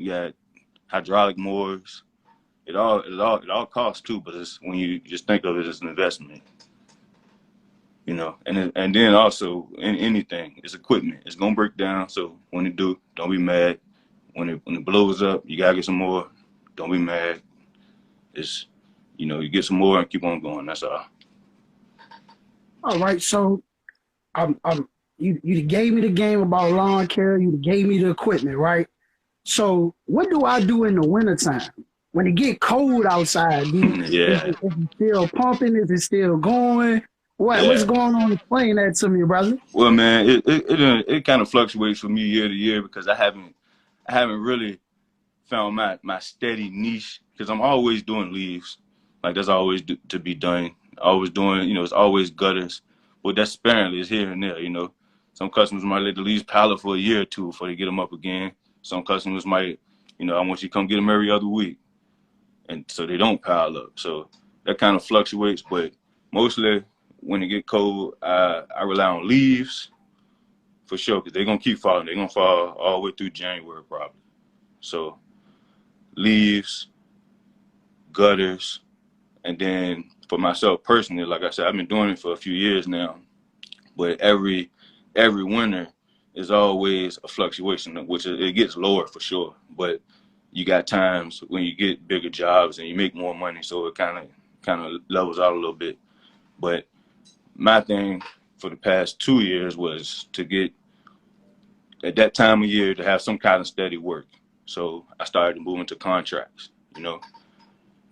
You got hydraulic mowers. It all costs too, but it's when you just think of it as an investment, and then also in anything, it's equipment. It's gonna break down, so when it do, don't be mad. When it blows up, you gotta get some more. Don't be mad. It's you get some more and keep on going. That's all. All right, so you gave me the game about lawn care. You gave me the equipment, right? So what do I do in the wintertime? When it get cold outside, Yeah, is it still pumping? Is it still going? What's yeah. going on? Explain that to me, brother. Well, man, it kind of fluctuates for me year to year because I haven't really found my steady niche because I'm always doing leaves. Like that's always to be done. Always doing, it's always gutters. But that's sparingly. It's here and there. Some customers might let the leaves pile up for a year or two before they get them up again. Some customers might, I want you to come get them every other week. And so they don't pile up. So that kind of fluctuates. But mostly when it get cold, I rely on leaves for sure because they're going to keep falling. They're going to fall all the way through January probably. So leaves, gutters, and then for myself personally, like I said, I've been doing it for a few years now. But every winter is always a fluctuation, which it gets lower for sure. But you got times when you get bigger jobs and you make more money, so it kind of levels out a little bit. But my thing for the past 2 years was to get at that time of year to have some kind of steady work. So I started moving to contracts,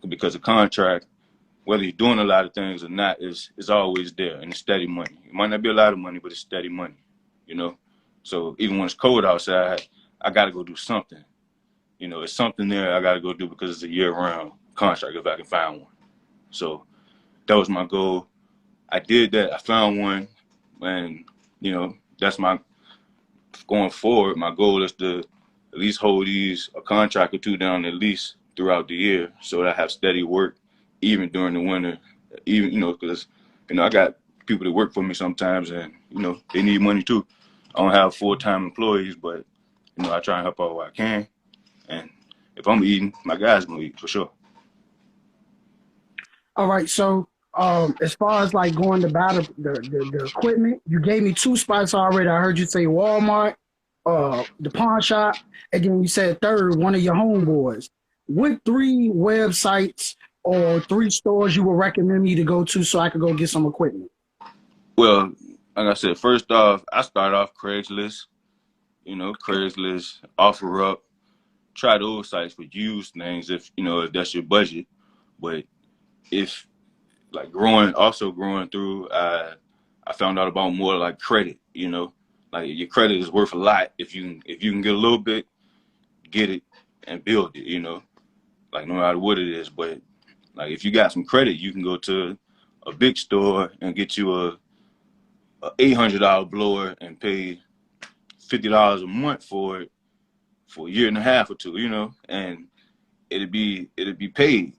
because a contract, whether you're doing a lot of things or not, is always there and it's steady money. It might not be a lot of money, but it's steady money, you know. So even when it's cold outside, I got to go do something. It's something there I got to go do because it's a year-round contract if I can find one. So that was my goal. I did that. I found one, and that's my going forward. My goal is to at least hold a contract or two down at least throughout the year, so that I have steady work even during the winter. Even because I got people that work for me sometimes, and they need money too. I don't have full-time employees, but I try and help out where I can. And if I'm eating, my guys gonna eat for sure. All right, so as far as like going to buy the equipment, you gave me two spots already. I heard you say Walmart, the pawn shop, and then you said third, one of your homeboys. What three websites or three stores you would recommend me to go to so I could go get some equipment? Well, like I said, first off, I start off Craigslist. Craigslist, OfferUp. Try those sites for used things if that's your budget. But if like growing through, I found out about more like credit. Like your credit is worth a lot if you can get a little bit, get it and build it. Like no matter what it is. But like if you got some credit, you can go to a big store and get you a $800 blower and pay $50 a month for it for a year and a half or two. And it'd be paid,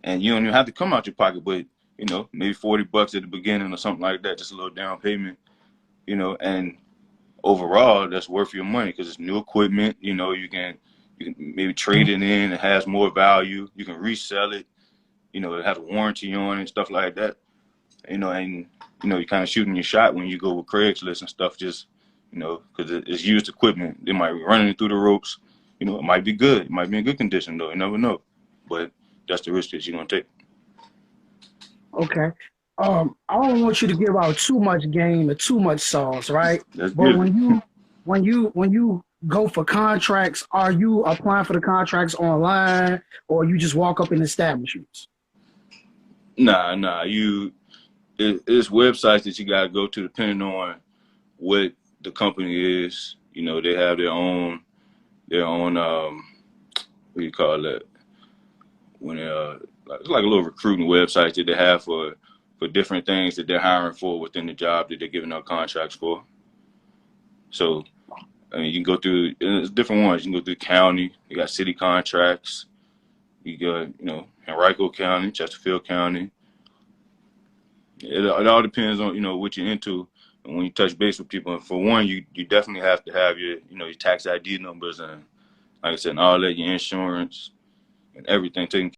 and you don't even have to come out your pocket, but maybe $40 at the beginning or something like that, just a little down payment. And overall, that's worth your money because it's new equipment. You can maybe trade it in. It has more value. You can resell it. It has a warranty on it, stuff like that. And you're kind of shooting your shot when you go with Craigslist and stuff. Just because it's used equipment, they might be running it through the ropes. It might be good. It might be in good condition though. You never know. But that's the risk that you're gonna take. Okay. I don't want you to give out too much game or too much sauce, right? That's But good. when you go for contracts, are you applying for the contracts online or you just walk up in establishments? Nah. It's websites that you gotta go to depending on what the company is. They have their own what do you call that? When it's like a little recruiting website that they have for different things that they're hiring for within the job that they're giving out contracts for. So I mean, you can go through there's different ones. You can go through county. You got city contracts. You got Henrico County, Chesterfield County. It all depends on what you're into. And when you touch base with people, and for one, you definitely have to have your your tax ID numbers and like I said, and all that, your insurance and everything taken